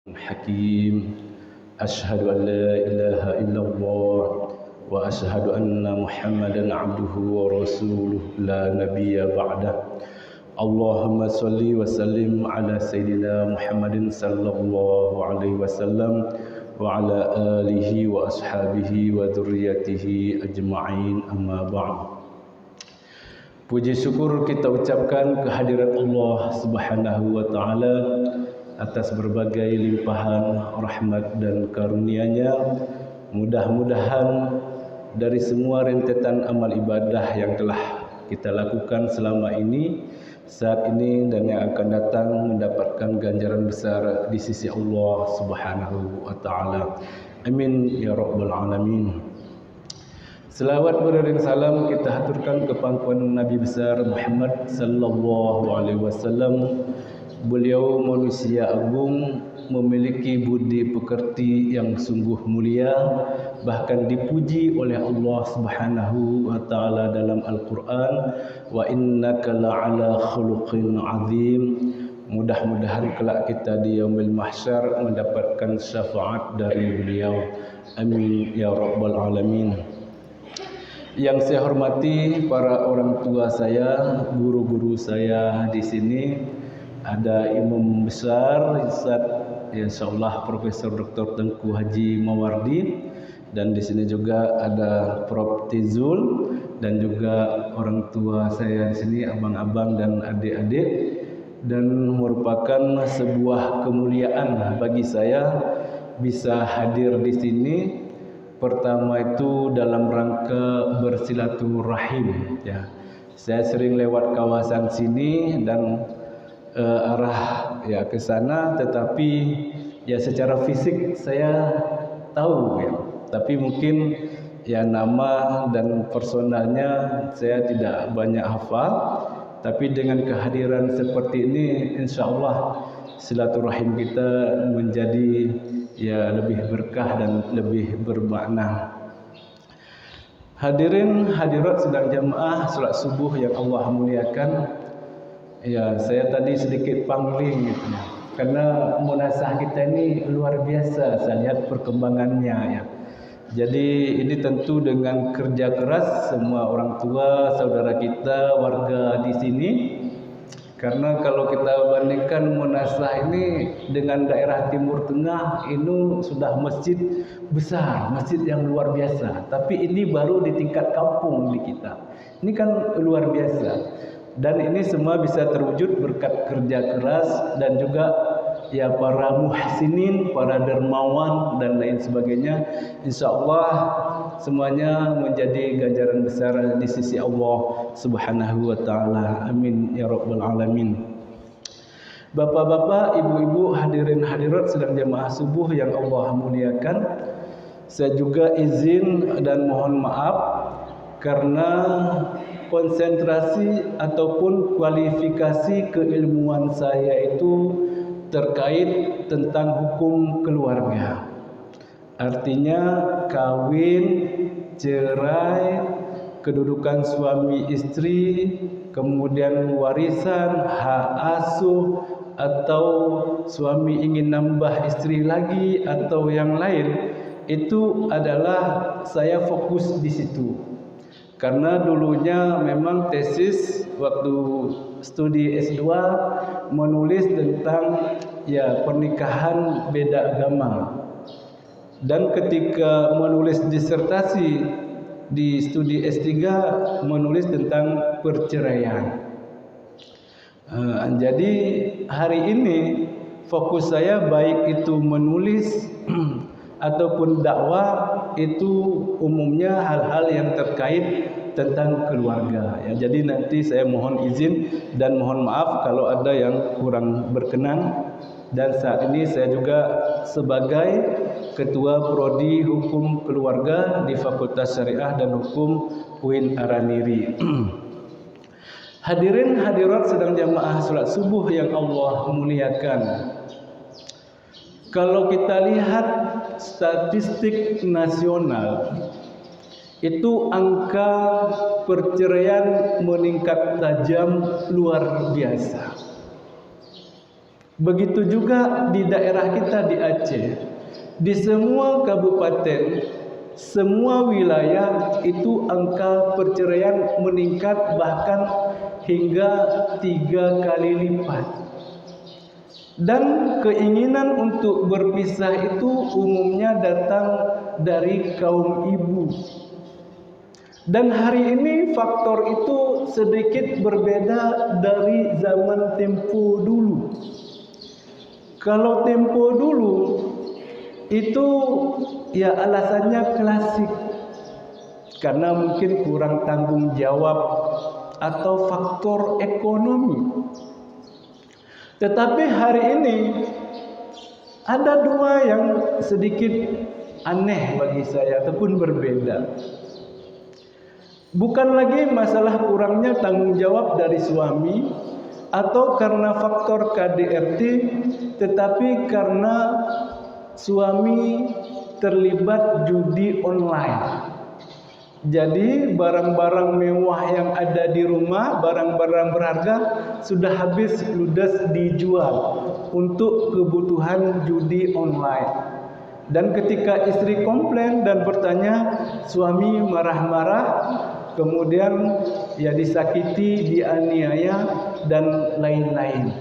حكيم أشهد أن لا إله إلا الله وأشهد أن محمدا عبده ورسوله لا نبي بعده اللهم صل وسلم على سيدنا محمد صلى الله عليه وسلم وعلى آله وأصحابه وذريته أجمعين أما بعد. Puji syukur kita ucapkan kehadirat Allah Subhanahu wa taala atas berbagai limpahan rahmat dan karunia-Nya. Mudah-mudahan dari semua rentetan amal ibadah yang telah kita lakukan selama ini, saat ini dan yang akan datang mendapatkan ganjaran besar di sisi Allah Subhanahu wa taala. Amin ya rabbal alamin. Selawat beriring salam kita haturkan ke pangkuan Nabi besar Muhammad sallallahu alaihi wasallam. Beliau manusia agung, memiliki budi pekerti yang sungguh mulia, bahkan dipuji oleh Allah Subhanahu wa taala dalam Al-Qur'an, wa innaka la'ala khuluqin azim. Mudah-mudahan kelak kita di yaumil mahsyar mendapatkan syafaat dari beliau. Amin ya rabbal alamin. Yang saya hormati para orang tua saya, guru-guru saya di sini, ada imam besar Ustaz insyaallah Profesor Dr. Tengku Haji Mawardi, dan di sini juga ada Prof Tizul, dan juga orang tua saya di sini, abang-abang dan adik-adik, dan merupakan sebuah kemuliaan bagi saya bisa hadir di sini. Pertama itu dalam rangka bersilaturahim ya. Saya sering lewat kawasan sini dan arah ya ke sana, tetapi ya secara fisik saya tahu ya. Tapi mungkin ya nama dan personalnya saya tidak banyak hafal. Tapi dengan kehadiran seperti ini, insyaallah silaturahim kita menjadi ya lebih berkah dan lebih bermakna. Hadirin hadirat sedang jamaah salat subuh yang Allah muliakan. Ya, saya tadi sedikit pangling gitu ya. Karena munasah kita ini luar biasa, saya lihat perkembangannya ya. Jadi ini tentu dengan kerja keras semua orang tua, saudara kita, warga di sini. Karena kalau kita bandingkan munasah ini dengan daerah Timur Tengah, ini sudah masjid besar, masjid yang luar biasa. Tapi ini baru di tingkat kampung di kita. Ini kan luar biasa. Dan ini semua bisa terwujud berkat kerja keras dan juga ya para muhsinin, para dermawan dan lain sebagainya. Insyaallah semuanya menjadi ganjaran besar di sisi Allah Subhanahu wa taala. Amin ya rabbal alamin. Bapak-bapak, ibu-ibu, hadirin hadirat sedang jamaah subuh yang Allah muliakan. Saya juga izin dan mohon maaf karena konsentrasi ataupun kualifikasi keilmuan saya itu terkait tentang hukum keluarga. Artinya kawin, cerai, kedudukan suami istri, kemudian warisan, hak asuh, atau suami ingin nambah istri lagi atau yang lain, itu adalah saya fokus di situ. Karena dulunya memang tesis waktu studi S2 menulis tentang ya pernikahan beda agama. Dan ketika menulis disertasi di studi S3 menulis tentang perceraian. Jadi hari ini fokus saya baik itu menulis ataupun dakwah itu umumnya hal-hal yang terkait tentang keluarga ya. Jadi nanti saya mohon izin dan mohon maaf kalau ada yang kurang berkenan. Dan saat ini saya juga sebagai Ketua Prodi Hukum Keluarga di Fakultas Syariah dan Hukum UIN Araniri. Hadirin hadirat sedang jamaah salat subuh yang Allah muliakan. Kalau kita lihat statistik nasional, itu angka perceraian meningkat tajam luar biasa. Begitu juga di daerah kita di Aceh. Di semua kabupaten, semua wilayah itu angka perceraian meningkat bahkan hingga 3 kali lipat. Dan keinginan untuk berpisah itu umumnya datang dari kaum ibu. Dan hari ini faktor itu sedikit berbeda dari zaman tempo dulu. Kalau tempo dulu itu ya alasannya klasik, karena mungkin kurang tanggung jawab atau faktor ekonomi. Tetapi hari ini ada dua yang sedikit aneh bagi saya ataupun berbeda. Bukan lagi masalah kurangnya tanggung jawab dari suami atau karena faktor KDRT, tetapi karena suami terlibat judi online. Jadi barang-barang mewah yang ada di rumah, barang-barang berharga sudah habis ludes dijual untuk kebutuhan judi online. Dan ketika istri komplain dan bertanya, suami marah-marah, kemudian ya disakiti, dianiaya dan lain-lain.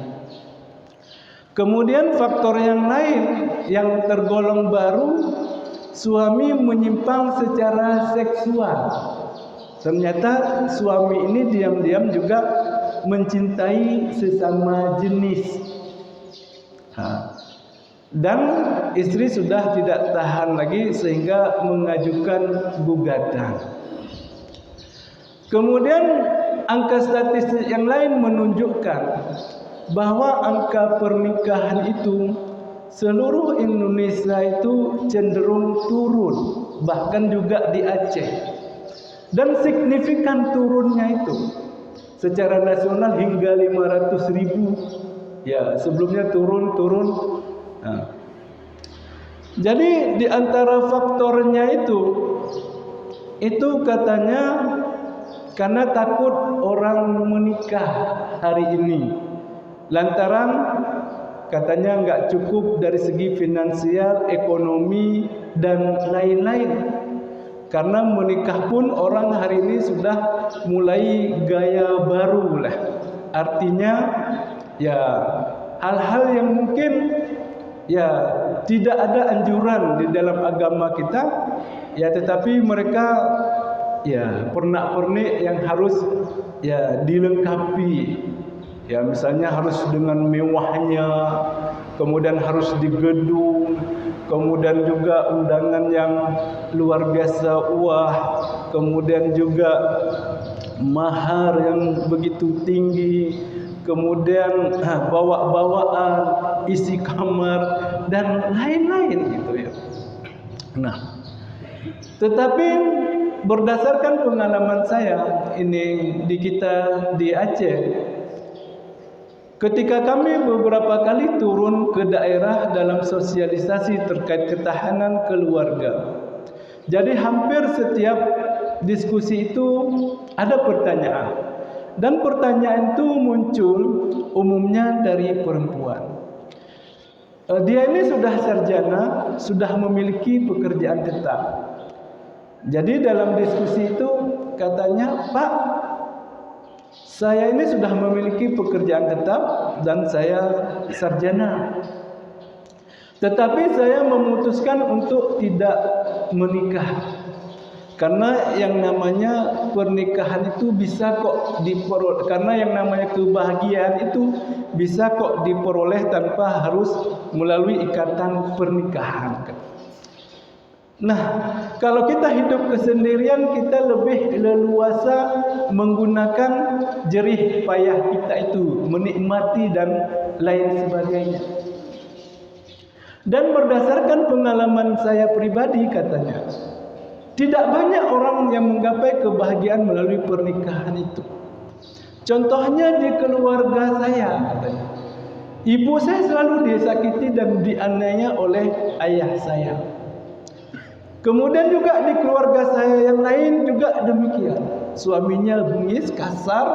Kemudian faktor yang lain yang tergolong baru, suami menyimpang secara seksual. Ternyata suami ini diam-diam juga mencintai sesama jenis. Dan istri sudah tidak tahan lagi sehingga mengajukan gugatan. Kemudian angka statistik yang lain menunjukkan bahwa angka pernikahan itu seluruh Indonesia itu cenderung turun, bahkan juga di Aceh. Dan signifikan turunnya itu secara nasional hingga 500.000. Ya, sebelumnya turun. Jadi di antara faktornya itu katanya karena takut orang menikah hari ini. Lantaran katanya nggak cukup dari segi finansial, ekonomi, dan lain-lain. Karena menikah pun orang hari ini sudah mulai gaya baru lah. Artinya ya hal-hal yang mungkin ya tidak ada anjuran di dalam agama kita, ya tetapi mereka ya pernak-pernik yang harus ya dilengkapi. Ya misalnya harus dengan mewahnya, kemudian harus di gedung, kemudian juga undangan yang luar biasa wah, kemudian juga mahar yang begitu tinggi, kemudian bawa-bawaan, isi kamar dan lain-lain gitu ya. Nah, tetapi berdasarkan pengalaman saya ini di Aceh, ketika kami beberapa kali turun ke daerah dalam sosialisasi terkait ketahanan keluarga, jadi hampir setiap diskusi itu ada pertanyaan, dan pertanyaan itu muncul umumnya dari perempuan. Dia ini sudah sarjana, sudah memiliki pekerjaan tetap. Jadi dalam diskusi itu katanya, Pak, saya ini sudah memiliki pekerjaan tetap dan saya sarjana. Tetapi saya memutuskan untuk tidak menikah. Karena yang namanya pernikahan itu bisa kok diperoleh, karena yang namanya kebahagiaan itu bisa kok diperoleh tanpa harus melalui ikatan pernikahan. Nah, kalau kita hidup kesendirian, kita lebih leluasa menggunakan jerih payah kita itu, menikmati dan lain sebagainya. Dan berdasarkan pengalaman saya pribadi katanya, tidak banyak orang yang menggapai kebahagiaan melalui pernikahan itu. Contohnya di keluarga saya katanya, ibu saya selalu disakiti dan dianiaya oleh ayah saya. Kemudian juga di keluarga saya yang lain juga demikian. Suaminya bengis, kasar,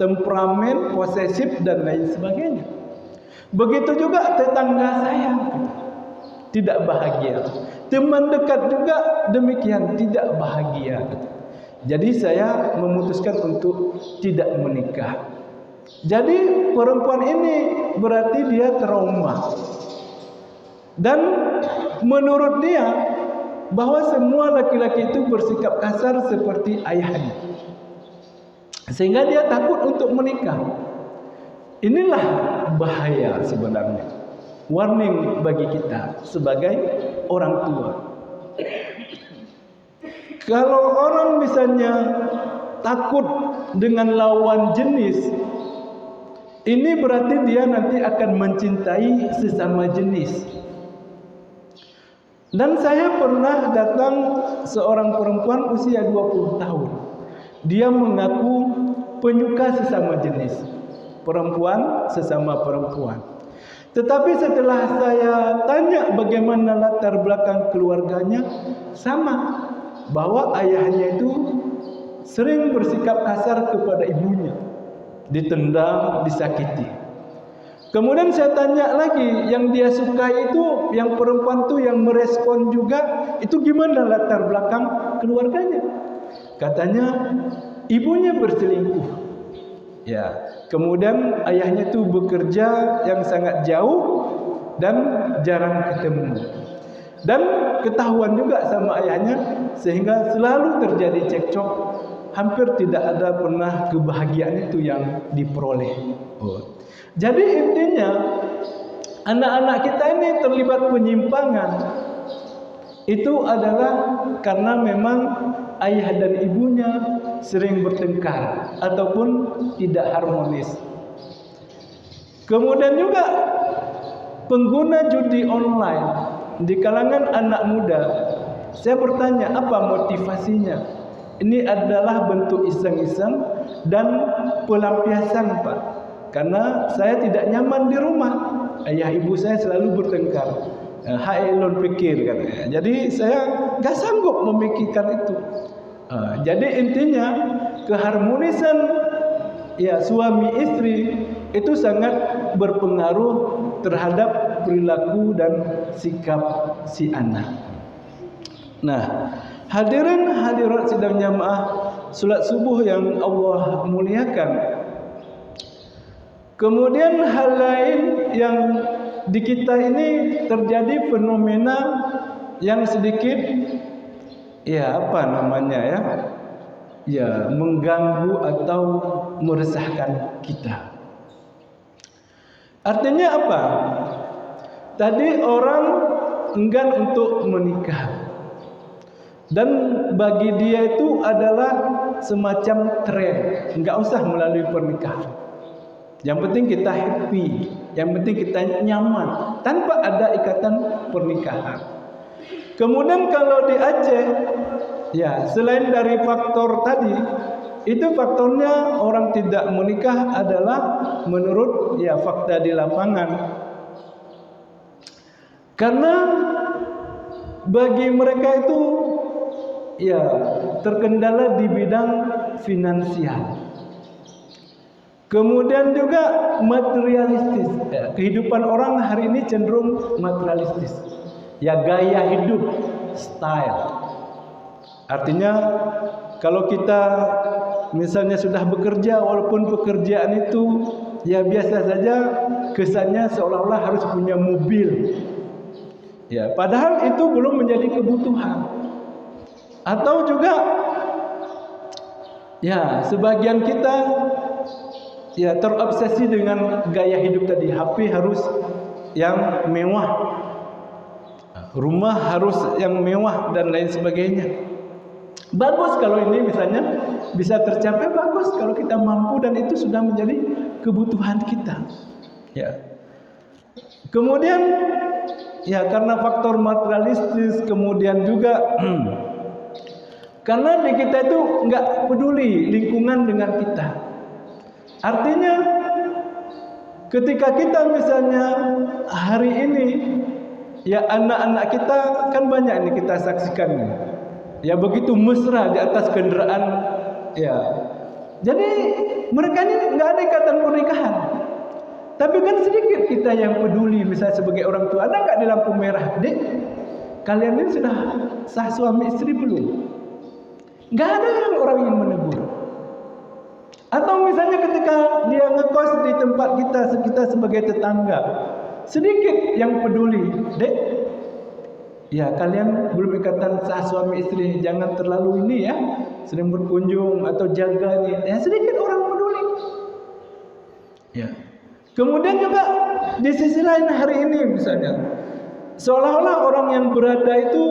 temperamen, posesif dan lain sebagainya. Begitu juga tetangga saya tidak bahagia. Teman dekat juga demikian, tidak bahagia. Jadi saya memutuskan untuk tidak menikah. Jadi perempuan ini berarti dia trauma. Dan menurut dia bahwa semua laki-laki itu bersikap kasar seperti ayahnya, sehingga dia takut untuk menikah. Inilah bahaya sebenarnya. Warning bagi kita sebagai orang tua. Kalau orang misalnya takut dengan lawan jenis, ini berarti dia nanti akan mencintai sesama jenis. Dan saya pernah datang seorang perempuan usia 20 tahun. Dia mengaku penyuka sesama jenis. Perempuan sesama perempuan. Tetapi setelah saya tanya bagaimana latar belakang keluarganya, sama. Bahwa ayahnya itu sering bersikap kasar kepada ibunya. Ditendang, disakiti. Kemudian saya tanya lagi, yang dia suka itu, yang perempuan itu yang merespon juga, itu gimana latar belakang keluarganya? Katanya ibunya berselingkuh. Ya, kemudian ayahnya itu bekerja yang sangat jauh dan jarang ketemu. Dan ketahuan juga sama ayahnya sehingga selalu terjadi cekcok, hampir tidak ada pernah kebahagiaan itu yang diperoleh. Jadi intinya anak-anak kita ini terlibat penyimpangan itu adalah karena memang ayah dan ibunya sering bertengkar ataupun tidak harmonis. Kemudian juga pengguna judi online di kalangan anak muda, saya bertanya apa motivasinya? Ini adalah bentuk iseng-iseng dan pelampiasan, Pak. Karena saya tidak nyaman di rumah, ayah ibu saya selalu bertengkar. Hai lon pikir katanya. Jadi saya nggak sanggup memikirkan itu. Jadi intinya keharmonisan ya suami istri itu sangat berpengaruh terhadap perilaku dan sikap si anak. Nah, hadirin hadirat sidang jamaah salat subuh yang Allah muliakan. Kemudian hal lain yang di kita ini terjadi fenomena yang sedikit ya apa namanya ya mengganggu atau meresahkan kita. Artinya apa? Tadi orang enggan untuk menikah. Dan bagi dia itu adalah semacam tren, enggak usah melalui pernikahan. Yang penting kita happy, yang penting kita nyaman tanpa ada ikatan pernikahan. Kemudian kalau di Aceh, ya selain dari faktor tadi, itu faktornya orang tidak menikah adalah menurut ya fakta di lapangan. Karena bagi mereka itu ya terkendala di bidang finansial. Kemudian juga materialistis. Ya, kehidupan orang hari ini cenderung materialistis. Ya gaya hidup, style. Artinya kalau kita misalnya sudah bekerja, walaupun pekerjaan itu ya biasa saja, kesannya seolah-olah harus punya mobil. Ya, padahal itu belum menjadi kebutuhan. Atau juga ya sebagian kita ya terobsesi dengan gaya hidup tadi. HP harus yang mewah, rumah harus yang mewah dan lain sebagainya. Bagus kalau ini misalnya bisa tercapai, bagus kalau kita mampu dan itu sudah menjadi kebutuhan kita. Ya. Kemudian ya karena faktor materialistis, kemudian juga karena di kita itu enggak peduli lingkungan dengan kita. Artinya ketika kita misalnya hari ini ya anak-anak kita kan banyak ini kita saksikan nih. Ya begitu mesra di atas kendaraan ya. Jadi mereka ini enggak ada ikatan pernikahan. Tapi kan sedikit kita yang peduli, misalnya sebagai orang tua, ada nggak di lampu merah, Dek, kalian ini sudah sah suami istri belum? Nggak ada orang yang menegur. Atau misalnya ketika dia ngekos di tempat kita sebagai tetangga, sedikit yang peduli, Dek, ya kalian belum ikatan sah suami istri, jangan terlalu ini ya, sering berkunjung atau jaga nih. Ya sedikit orang peduli. Ya. Kemudian juga di sisi lain hari ini misalnya, seolah-olah orang yang berada itu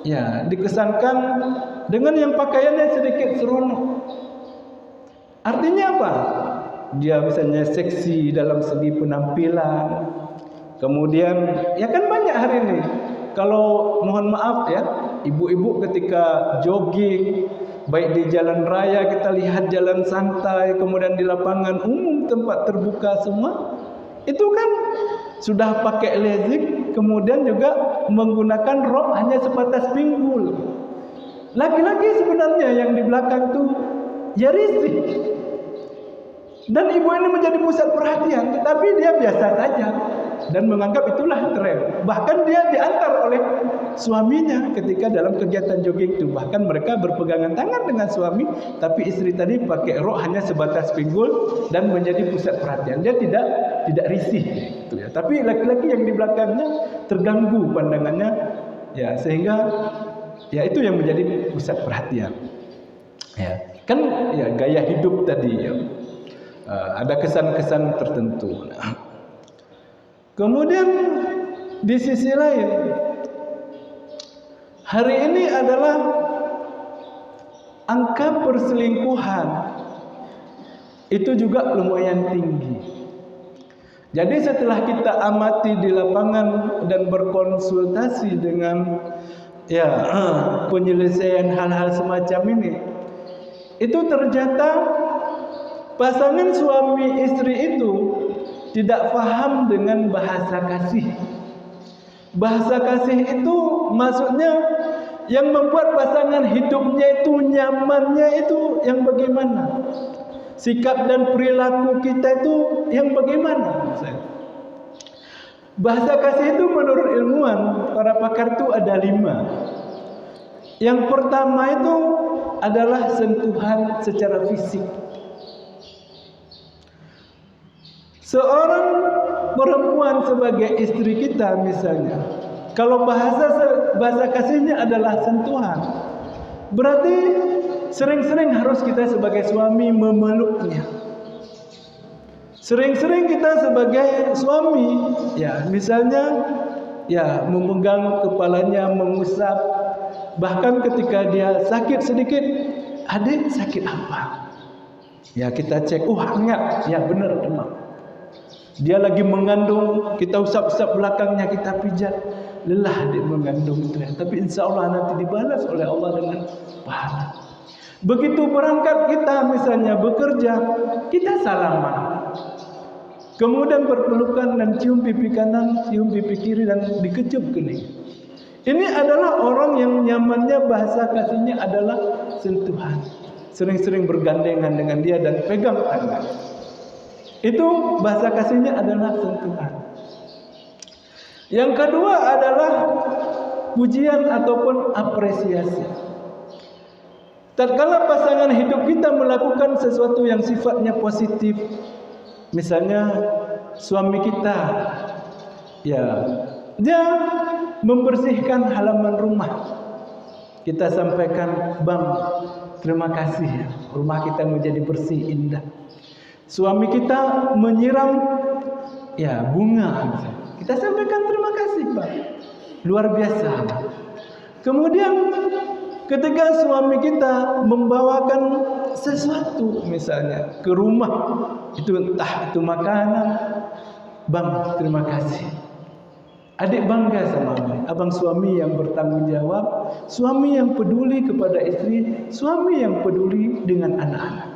ya dikesankan dengan yang pakaiannya sedikit seronok. Artinya apa? Dia misalnya seksi dalam segi penampilan. Kemudian ya kan banyak hari ini. Kalau mohon maaf ya, ibu-ibu ketika jogging, baik di jalan raya kita lihat jalan santai, kemudian di lapangan umum tempat terbuka semua, itu kan sudah pakai lezik, kemudian juga menggunakan rok hanya sebatas pinggul. Laki-laki sebenarnya yang di belakang tuh ya risih. Dan ibu ini menjadi pusat perhatian, tetapi dia biasa saja dan menganggap itulah tren. Bahkan dia diantar oleh suaminya ketika dalam kegiatan jogging itu. Bahkan mereka berpegangan tangan dengan suami, tapi istri tadi pakai rok hanya sebatas pinggul dan menjadi pusat perhatian. Dia tidak risih, gitu ya. Tapi laki-laki yang di belakangnya terganggu pandangannya, ya sehingga ya itu yang menjadi pusat perhatian. Ya, kan ya gaya hidup tadi ya. Ada kesan-kesan tertentu. Kemudian di sisi lain, hari ini adalah angka perselingkuhan itu juga lumayan tinggi. Jadi setelah kita amati di lapangan dan berkonsultasi dengan ya penyelesaian hal-hal semacam ini, itu ternyata pasangan suami istri itu tidak paham dengan bahasa kasih. Bahasa kasih itu maksudnya yang membuat pasangan hidupnya itu nyamannya itu yang bagaimana? Sikap dan perilaku kita itu yang bagaimana? Bahasa kasih itu menurut ilmuwan, para pakar itu ada 5. Yang pertama itu adalah sentuhan secara fisik. Seorang perempuan sebagai istri kita misalnya, kalau bahasa kasihnya adalah sentuhan, berarti sering-sering harus kita sebagai suami memeluknya. Sering-sering kita sebagai suami, ya misalnya, ya memegang kepalanya, mengusap. Bahkan ketika dia sakit sedikit, adik sakit apa? Ya kita cek, hangat, ya benar demam. Dia lagi mengandung, kita usap-usap belakangnya, kita pijat. Lelah dia mengandung itu ya. Tapi insya Allah nanti dibalas oleh Allah dengan pahala. Begitu berangkat kita misalnya bekerja, kita salaman. Kemudian berpelukan dan cium pipi kanan, cium pipi kiri dan dikecup kening. Ini adalah orang yang nyamannya bahasa kasihnya adalah sentuhan. Sering-sering bergandengan dengan dia dan pegang tangan. Itu bahasa kasihnya adalah sentuhan. Yang kedua adalah pujian ataupun apresiasi. Tatkala pasangan hidup kita melakukan sesuatu yang sifatnya positif, misalnya suami kita, ya dia membersihkan halaman rumah, kita sampaikan, "Bang, terima kasih, rumah kita menjadi bersih, indah." Suami kita menyiram ya bunga, kita sampaikan terima kasih, Pak. Luar biasa. Kemudian ketika suami kita membawakan sesuatu misalnya ke rumah, itu entah itu makanan, "Bang, terima kasih." Adik bangga sama abang suami yang bertanggung jawab, suami yang peduli kepada istri, suami yang peduli dengan anak-anak.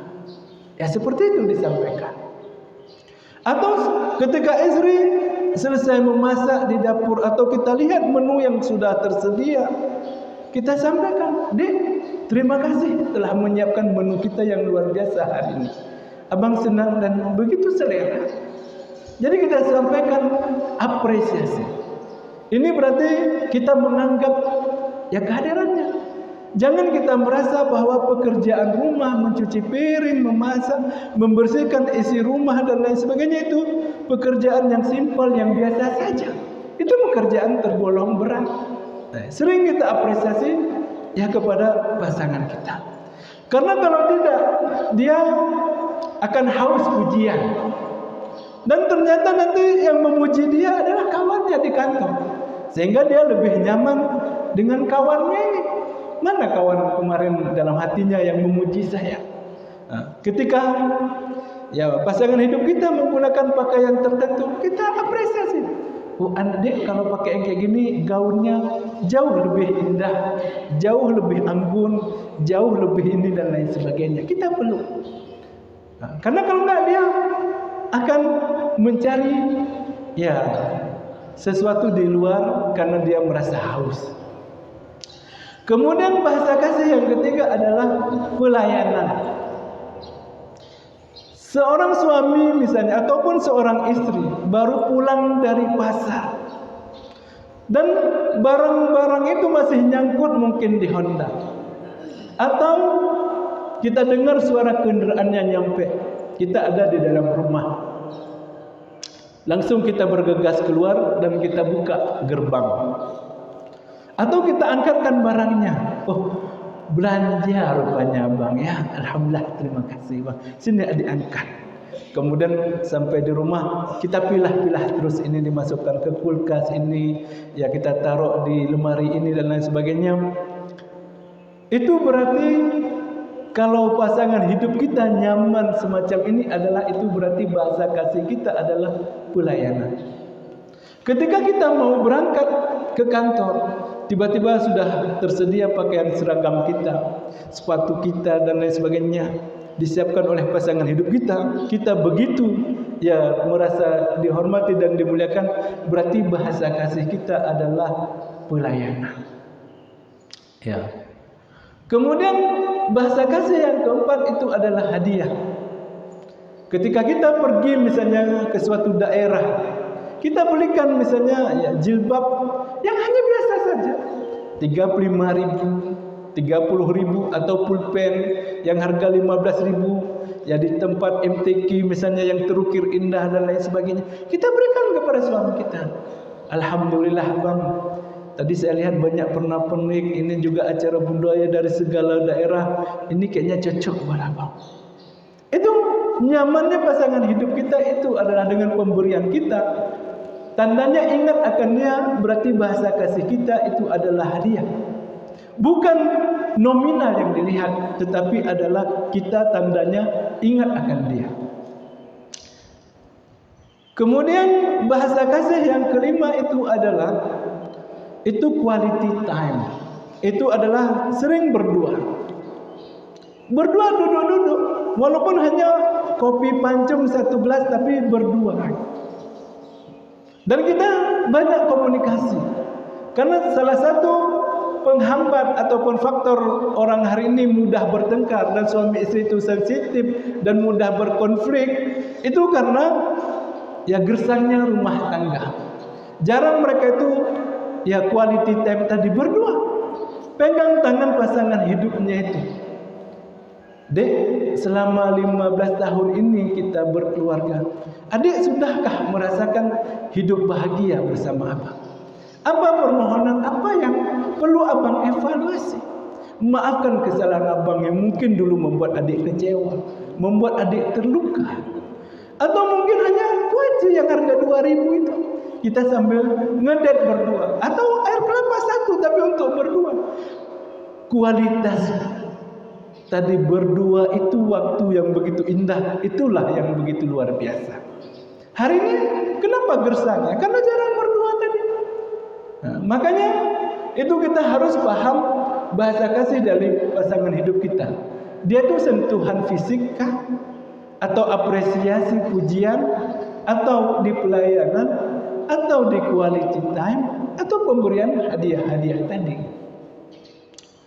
Ya seperti itu disampaikan. Atau ketika istri selesai memasak di dapur atau kita lihat menu yang sudah tersedia, kita sampaikan, "Dek, terima kasih telah menyiapkan menu kita yang luar biasa hari ini. Abang senang dan begitu selera." Jadi kita sampaikan apresiasi. Ini berarti kita menganggap ya kehadirannya. Jangan kita merasa bahwa pekerjaan rumah, mencuci piring, memasak, membersihkan isi rumah dan lain sebagainya itu pekerjaan yang simpel, yang biasa saja. Itu pekerjaan tergolong berat. Sering kita apresiasi ya kepada pasangan kita. Karena kalau tidak, dia akan haus pujian. Dan ternyata nanti yang memuji dia adalah kawannya di kantor. Sehingga dia lebih nyaman dengan kawannya ini. Mana kawan kemarin dalam hatinya yang memuji saya? Ketika ya pasangan hidup kita menggunakan pakaian tertentu, kita apresiasi. Oh, adik kalau pakai yang kayak gini, gaunnya jauh lebih indah, jauh lebih anggun, jauh lebih ini dan lain sebagainya. Kita perlu. Karena kalau enggak dia akan mencari ya sesuatu di luar karena dia merasa haus. Kemudian bahasa kasih yang ketiga adalah pelayanan. Seorang suami misalnya ataupun seorang istri baru pulang dari pasar dan barang-barang itu masih nyangkut mungkin di Honda, atau kita dengar suara kendaraannya nyampe, kita ada di dalam rumah, langsung kita bergegas keluar dan kita buka gerbang. Atau kita angkatkan barangnya. Oh, belanja rupanya bang ya. Alhamdulillah, terima kasih bang. Sini diangkat. Kemudian sampai di rumah kita pilah-pilah terus, ini dimasukkan ke kulkas, ini ya kita taruh di lemari ini dan lain sebagainya. Itu berarti kalau pasangan hidup kita nyaman semacam ini adalah, itu berarti bahasa kasih kita adalah pelayanan. Ketika kita mau berangkat ke kantor, tiba-tiba sudah tersedia pakaian seragam kita, sepatu kita dan lain sebagainya disiapkan oleh pasangan hidup kita. Kita begitu ya merasa dihormati dan dimuliakan, berarti bahasa kasih kita adalah pelayanan. Ya. Kemudian bahasa kasih yang keempat itu adalah hadiah. Ketika kita pergi misalnya ke suatu daerah, kita belikan misalnya ya jilbab yang hanya biasa saja, 35.000, 30.000, atau pulpen yang harga 15.000 ya di tempat MTQ misalnya yang terukir indah dan lain sebagainya. Kita berikan kepada suami kita. Alhamdulillah bang, tadi saya lihat banyak pernak-pernik, ini juga acara budaya dari segala daerah, ini kayaknya cocok buat abang. Itu nyamannya pasangan hidup kita itu adalah dengan pemberian kita. Tandanya ingat akannya, berarti bahasa kasih kita itu adalah hadiah. Bukan nominal yang dilihat, tetapi adalah kita tandanya ingat akan dia. Kemudian bahasa kasih yang kelima itu adalah quality time. Itu adalah sering berdua. Berdua duduk-duduk, walaupun hanya kopi pancung 1 gelas, tapi berdua. Dan kita banyak komunikasi. Karena salah satu penghambat ataupun faktor orang hari ini mudah bertengkar dan suami istri itu sensitif dan mudah berkonflik, itu karena ya gersangnya rumah tangga. Jarang mereka itu ya quality time tadi berdua. Pegang tangan pasangan hidupnya itu. Dek, selama 15 tahun ini kita berkeluarga, adik sudahkah merasakan hidup bahagia bersama abang? Apa permohonan apa yang perlu abang evaluasi? Maafkan kesalahan abang yang mungkin dulu membuat adik kecewa, membuat adik terluka. Atau mungkin hanya kuaci yang harga 2.000 itu, kita sambil ngedet berdua. Atau air kelapa 1 tapi untuk berdua. Kualitas tadi berdua itu waktu yang begitu indah, itulah yang begitu luar biasa. Hari ini kenapa gersangnya? Karena jarang berdua tadi. Nah, makanya itu kita harus paham bahasa kasih dari pasangan hidup kita. Dia itu sentuhan fisik kah? Atau apresiasi pujian? Atau di pelayanan? Atau di quality time? Atau pemberian hadiah-hadiah tadi?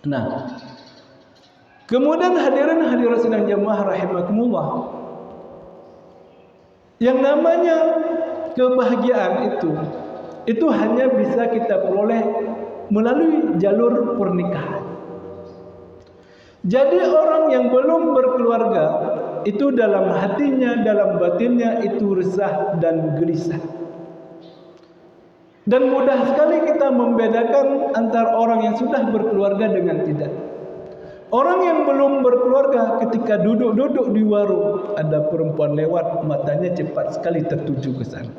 Nah, kemudian hadirin hadirat sidang jamaah rahimakumullah. Yang namanya kebahagiaan itu hanya bisa kita peroleh melalui jalur pernikahan. Jadi orang yang belum berkeluarga itu dalam hatinya, dalam batinnya itu resah dan gelisah. Dan mudah sekali kita membedakan antara orang yang sudah berkeluarga dengan tidak. Orang yang belum berkeluarga ketika duduk-duduk di warung, ada perempuan lewat, matanya cepat sekali tertuju ke sana.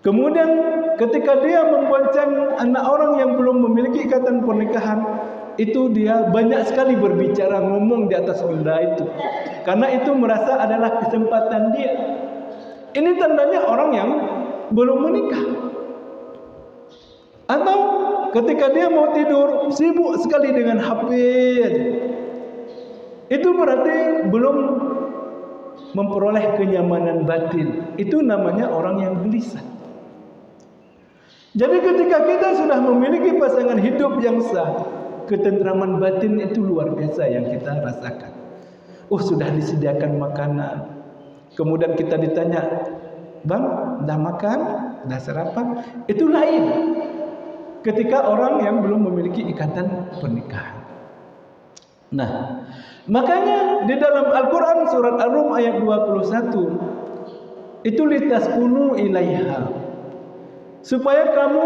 Kemudian ketika dia membonceng anak orang yang belum memiliki ikatan pernikahan, itu dia banyak sekali berbicara, ngomong di atas benda itu. Karena itu merasa adalah kesempatan dia. Ini tandanya orang yang belum menikah. Atau ketika dia mau tidur, sibuk sekali dengan HP aja. Itu berarti belum memperoleh kenyamanan batin. Itu namanya orang yang gelisah. Jadi ketika kita sudah memiliki pasangan hidup yang sah, ketentraman batin itu luar biasa yang kita rasakan. Oh, sudah disediakan makanan. Kemudian kita ditanya, "Bang, dah makan? Dah sarapan?" Itu lain ketika orang yang belum memiliki ikatan pernikahan. Nah, makanya di dalam Al-Quran surat Ar-Rum ayat 21 itu litaskunu ilaiha, supaya kamu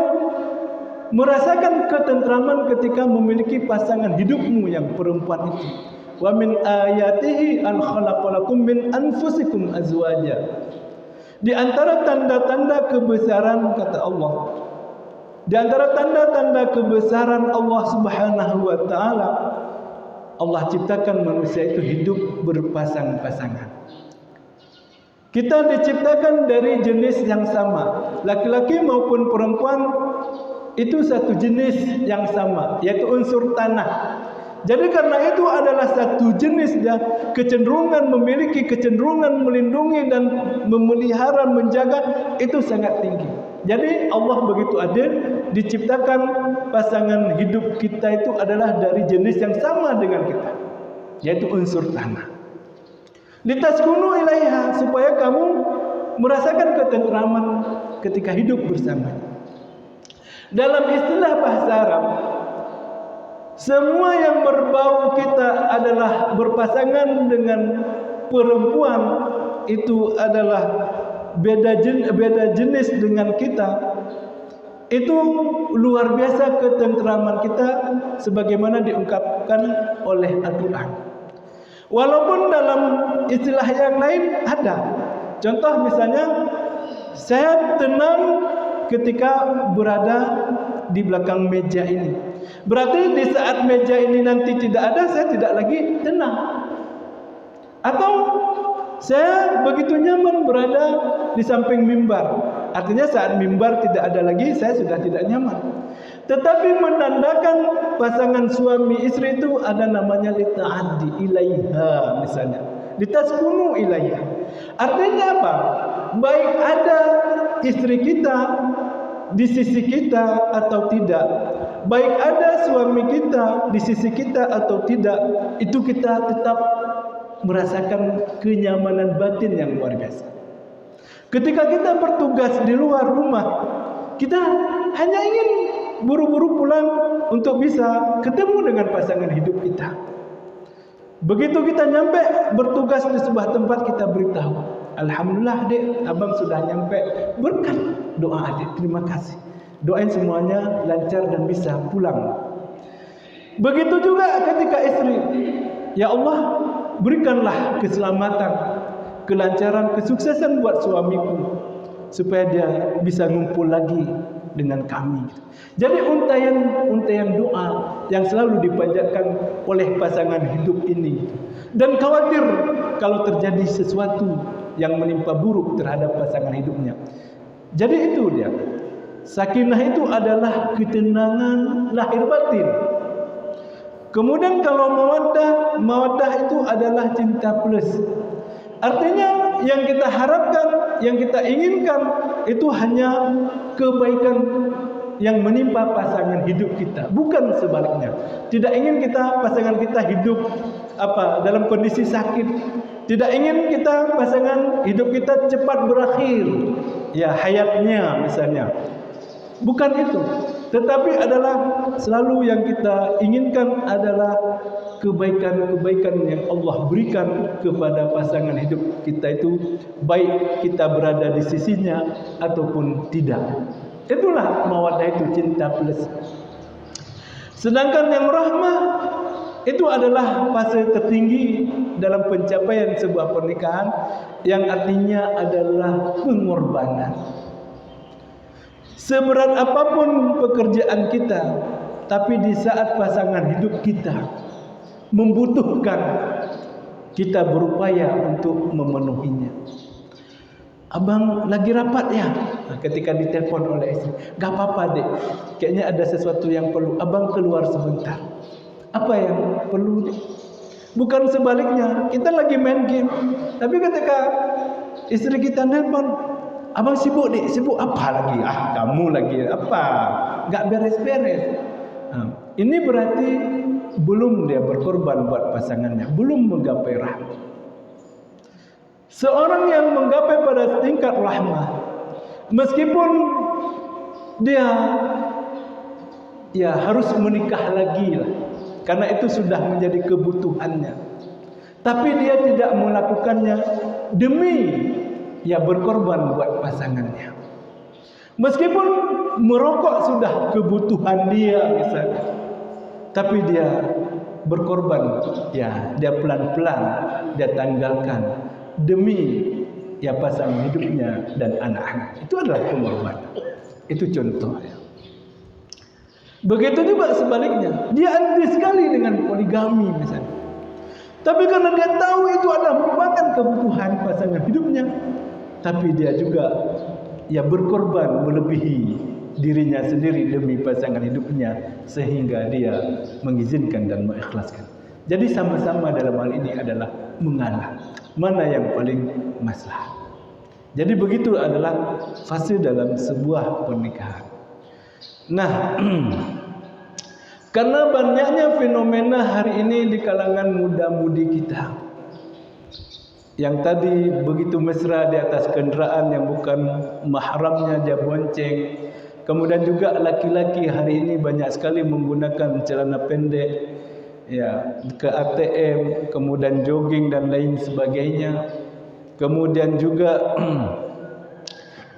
merasakan ketentraman ketika memiliki pasangan hidupmu yang perempuan itu. Wa min ayatihi an khalaqalakum min anfusikum azwaja. Di antara tanda-tanda kebesaran, kata Allah, di antara tanda-tanda kebesaran Allah Subhanahu wa taala, Allah ciptakan manusia itu hidup berpasang-pasangan. Kita diciptakan dari jenis yang sama, laki-laki maupun perempuan itu satu jenis yang sama, yaitu unsur tanah. Jadi karena itu adalah satu jenis, dan kecenderungan memiliki, kecenderungan melindungi dan memelihara, menjaga itu sangat tinggi. Jadi Allah begitu adil, diciptakan pasangan hidup kita itu adalah dari jenis yang sama dengan kita, yaitu unsur tanah. Litaskunu ilaiha, supaya kamu merasakan ketentraman ketika hidup bersamanya. Dalam istilah bahasa Arab, semua yang berbau kita adalah berpasangan dengan perempuan itu adalah beda jenis dengan kita. Itu luar biasa ketentraman kita sebagaimana diungkapkan oleh Al-Quran. Walaupun dalam istilah yang lain ada. Contoh misalnya, saya tenang ketika berada di belakang meja ini. Berarti di saat meja ini nanti tidak ada, saya tidak lagi tenang. Atau saya begitu nyaman berada di samping mimbar. Artinya saat mimbar tidak ada lagi, saya sudah tidak nyaman. Tetapi menandakan pasangan suami istri itu ada namanya lita'addi ilaiha misalnya. Litaskunu ilaiha. Artinya apa? Baik ada istri kita di sisi kita atau tidak, baik ada suami kita di sisi kita atau tidak, itu kita tetap merasakan kenyamanan batin yang luar biasa. Ketika kita bertugas di luar rumah, kita hanya ingin buru-buru pulang untuk bisa ketemu dengan pasangan hidup kita. Begitu kita nyampe bertugas di sebuah tempat, kita beritahu, "Alhamdulillah dek, abang sudah nyampe." Berkat doa adik, terima kasih. Doain semuanya lancar dan bisa pulang. Begitu juga ketika istri, "Ya Allah, berikanlah keselamatan, kelancaran, kesuksesan buat suamiku, supaya dia bisa ngumpul lagi dengan kami." Jadi untayan doa yang selalu dipanjatkan oleh pasangan hidup ini. Dan khawatir kalau terjadi sesuatu yang menimpa buruk terhadap pasangan hidupnya. Jadi itu dia. Sakinah itu adalah ketenangan lahir batin. Kemudian kalau mawaddah itu adalah cinta plus. Artinya yang kita harapkan, yang kita inginkan itu hanya kebaikan yang menimpa pasangan hidup kita, bukan sebaliknya. Tidak ingin pasangan kita hidup dalam kondisi sakit, Tidak ingin kita pasangan hidup kita cepat berakhir, ya hayatnya misalnya. Bukan itu, tetapi adalah selalu yang kita inginkan adalah kebaikan-kebaikan yang Allah berikan kepada pasangan hidup kita itu, baik kita berada di sisinya ataupun tidak. Itulah mawaddah itu, cinta plus. Sedangkan yang rahmah itu adalah fase tertinggi dalam pencapaian sebuah pernikahan, yang artinya adalah pengorbanan. Seberat apapun pekerjaan kita, tapi di saat pasangan hidup kita membutuhkan, kita berupaya untuk memenuhinya. Abang lagi rapat ya? Ketika ditelepon oleh istri, gak apa-apa dek, kayaknya ada sesuatu yang perlu, abang keluar sebentar. Apa yang perlu dek? Bukan sebaliknya, kita lagi main game, tapi ketika istri kita nelpon, abang sibuk dek, sibuk apa lagi? Kamu lagi apa? Gak beres-beres. Ini berarti belum dia berkorban buat pasangannya, belum menggapai rahmat. Seorang yang menggapai pada tingkat rahmah, meskipun dia ya harus menikah lagi lah, karena itu sudah menjadi kebutuhannya, tapi dia tidak melakukannya demi ya berkorban buat pasangannya. Meskipun merokok sudah kebutuhan dia misalnya, tapi dia berkorban, ya dia pelan-pelan dia tanggalkan demi ya pasangan hidupnya dan anak-anak. Itu adalah pengorbanan. Itu contoh. Begitu juga sebaliknya, dia anti sekali dengan poligami misalnya, tapi karena dia tahu itu adalah merupakan kebutuhan pasangan hidupnya, tapi dia juga ya berkorban melebihi dirinya sendiri demi pasangan hidupnya, sehingga dia mengizinkan dan mengikhlaskan. Jadi sama-sama dalam hal ini adalah mengalah mana yang paling maslahat. Jadi begitu adalah fase dalam sebuah pernikahan. Nah, karena banyaknya fenomena hari ini di kalangan muda-mudi kita, yang tadi begitu mesra di atas kenderaan yang bukan mahramnya dia bonceng. Kemudian juga laki-laki hari ini banyak sekali menggunakan celana pendek, ya, ke ATM, kemudian jogging dan lain sebagainya. Kemudian juga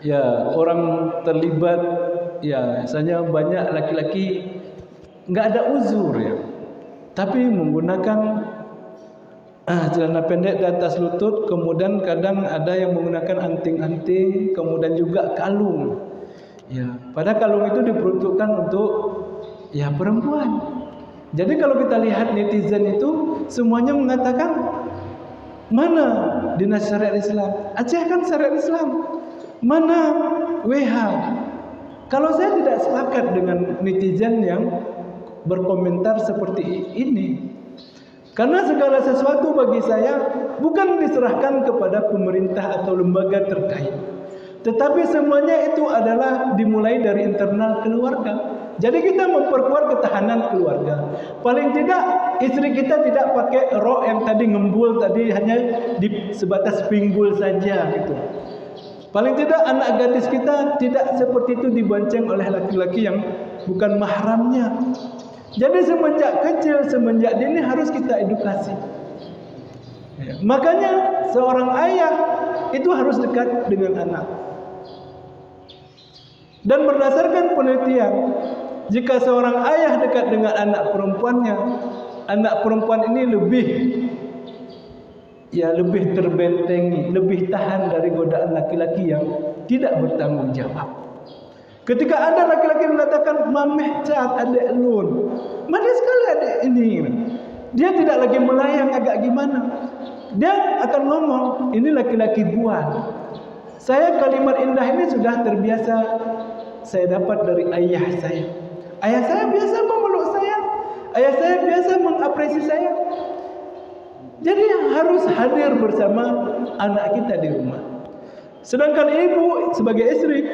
ya orang terlibat, ya misalnya banyak laki-laki nggak ada uzur ya, tapi menggunakan celana pendek di atas lutut, kemudian kadang ada yang menggunakan anting-anting, kemudian juga kalung. Ya, pada kalung itu diperuntukkan untuk ya perempuan. Jadi kalau kita lihat netizen itu semuanya mengatakan, mana dinas syariat Islam? Aceh kan syariat Islam. Mana WH? Kalau saya tidak sepakat dengan netizen yang berkomentar seperti ini, karena segala sesuatu bagi saya bukan diserahkan kepada pemerintah atau lembaga terkait, tetapi semuanya itu adalah dimulai dari internal keluarga. Jadi kita memperkuat ketahanan keluarga. Paling tidak istri kita tidak pakai rok yang tadi ngembul tadi, hanya di sebatas pinggul saja gitu. Paling tidak anak gadis kita tidak seperti itu dibonceng oleh laki-laki yang bukan mahramnya. Jadi semenjak kecil, semenjak dini harus kita edukasi. Makanya seorang ayah itu harus dekat dengan anak. Dan berdasarkan penelitian, jika seorang ayah dekat dengan anak perempuannya, anak perempuan ini lebih terbentengi, lebih tahan dari godaan laki-laki yang tidak bertanggung jawab. Ketika ada laki-laki mengatakan, mameh cat adek lun, manis sekali adek ini, dia tidak lagi melayang agak gimana. Dia akan ngomong, ini laki-laki buan. Saya kalimat indah ini sudah terbiasa saya dapat dari ayah saya. Ayah saya biasa memeluk saya, ayah saya biasa mengapresiasi saya. Jadi harus hadir bersama anak kita di rumah. Sedangkan ibu sebagai istri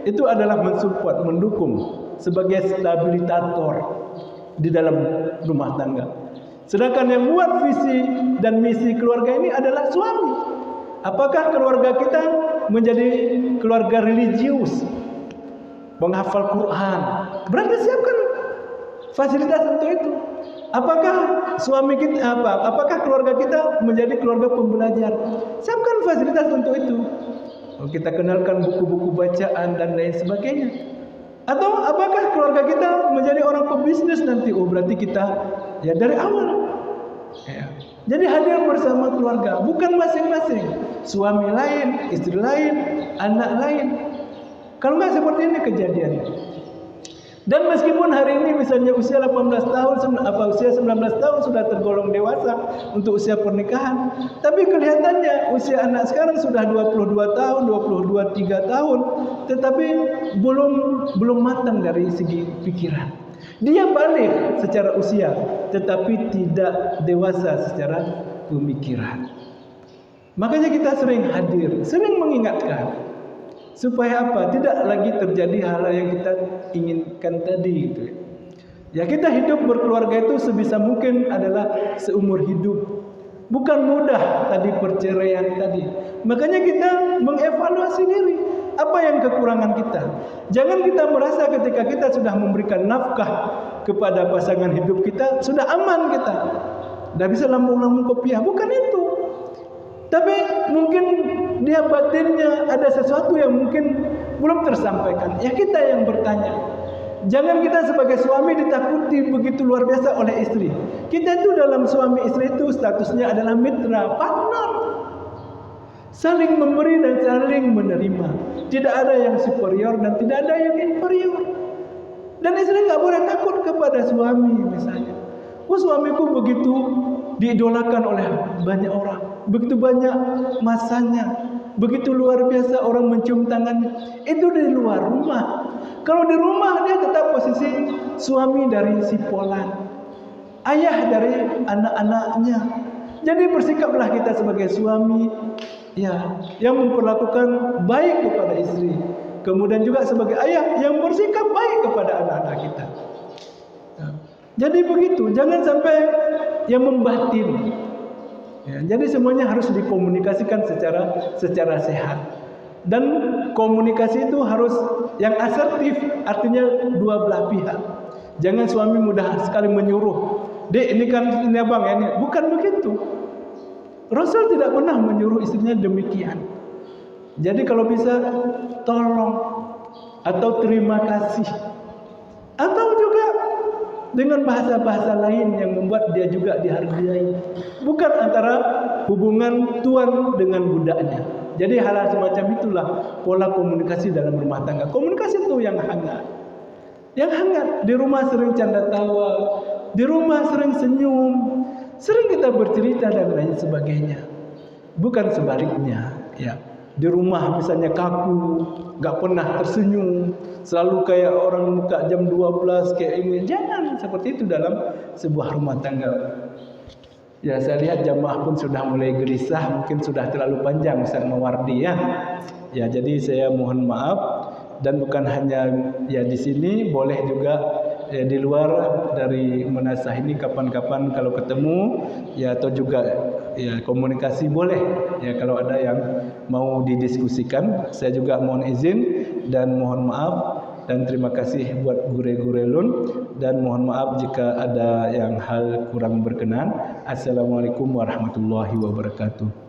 itu adalah mensupport, mendukung sebagai stabilitator di dalam rumah tangga. Sedangkan yang buat visi dan misi keluarga ini adalah suami. Apakah keluarga kita menjadi keluarga religius, menghafal Quran? Berarti siapkan fasilitas untuk itu. Apakah suami kita apakah keluarga kita menjadi keluarga pembelajar? Siapkan fasilitas untuk itu. Kita kenalkan buku-buku bacaan dan lain sebagainya. Atau apakah keluarga kita menjadi orang pebisnis nanti? Oh, berarti kita ya dari awal. Ya. Jadi hadir bersama keluarga, bukan masing-masing. Suami lain, istri lain, anak lain. Kalau nggak seperti ini kejadiannya. Dan meskipun hari ini misalnya usia 18 tahun, usia 19 tahun sudah tergolong dewasa untuk usia pernikahan, tapi kelihatannya usia anak sekarang sudah 22 tahun, 23 tahun, tetapi belum matang dari segi pikiran. Dia balik secara usia, tetapi tidak dewasa secara pemikiran. Makanya kita sering hadir, sering mengingatkan. Supaya apa? Tidak lagi terjadi hal yang kita inginkan tadi gitu. Ya, kita hidup berkeluarga itu sebisa mungkin adalah seumur hidup. Bukan mudah tadi perceraian tadi. Makanya kita mengevaluasi diri. Apa yang kekurangan kita? Jangan kita merasa ketika kita sudah memberikan nafkah kepada pasangan hidup kita, sudah aman kita. Tidak bisa lambung-lambung kopiah. Bukan itu. Tapi mungkin dia batinnya ada sesuatu yang mungkin belum tersampaikan. Ya kita yang bertanya. Jangan kita sebagai suami ditakuti begitu luar biasa oleh istri. Kita itu dalam suami istri itu statusnya adalah mitra, partner. Saling memberi dan saling menerima. Tidak ada yang superior dan tidak ada yang inferior. Dan istri nggak boleh takut kepada suami misalnya. Oh, suamiku begitu diidolakan oleh banyak orang, begitu banyak masanya, begitu luar biasa orang mencium tangannya. Itu di luar rumah. Kalau di rumah dia tetap posisi suami dari si Polan, ayah dari anak-anaknya. Jadi bersikaplah kita sebagai suami ya yang memperlakukan baik kepada istri, kemudian juga sebagai ayah yang bersikap baik kepada anak-anak kita. Jadi begitu, jangan sampai yang membatin. Ya, jadi semuanya harus dikomunikasikan secara sehat. Dan komunikasi itu harus yang asertif, artinya dua belah pihak. Jangan suami mudah sekali menyuruh. Dek, ini kan ini abang ya, ini. Bukan begitu. Rasul tidak pernah menyuruh istrinya demikian. Jadi kalau bisa tolong atau terima kasih. Atau juga dengan bahasa-bahasa lain yang membuat dia juga dihargai. Bukan antara hubungan tuan dengan budaknya. Jadi hal-hal semacam itulah pola komunikasi dalam rumah tangga. Komunikasi itu yang hangat. Yang hangat. Di rumah sering canda tawa. Di rumah sering senyum. Sering kita bercerita dan lain sebagainya. Bukan sebaliknya. Ya. Di rumah misalnya kaku, gak pernah tersenyum, selalu kayak orang muka jam 12 kayak ini. Jangan seperti itu dalam sebuah rumah tangga. Ya, saya lihat jamaah pun sudah mulai gelisah, mungkin sudah terlalu panjang Ustaz Mawardi ya. Ya, jadi saya mohon maaf, dan bukan hanya ya di sini, boleh juga ya, di luar dari Menasah ini kapan-kapan kalau ketemu ya, atau juga ya komunikasi boleh ya, kalau ada yang mau didiskusikan. Saya juga mohon izin dan mohon maaf dan terima kasih buat gure-gurelun, dan mohon maaf jika ada yang hal kurang berkenan. Assalamualaikum warahmatullahi wabarakatuh.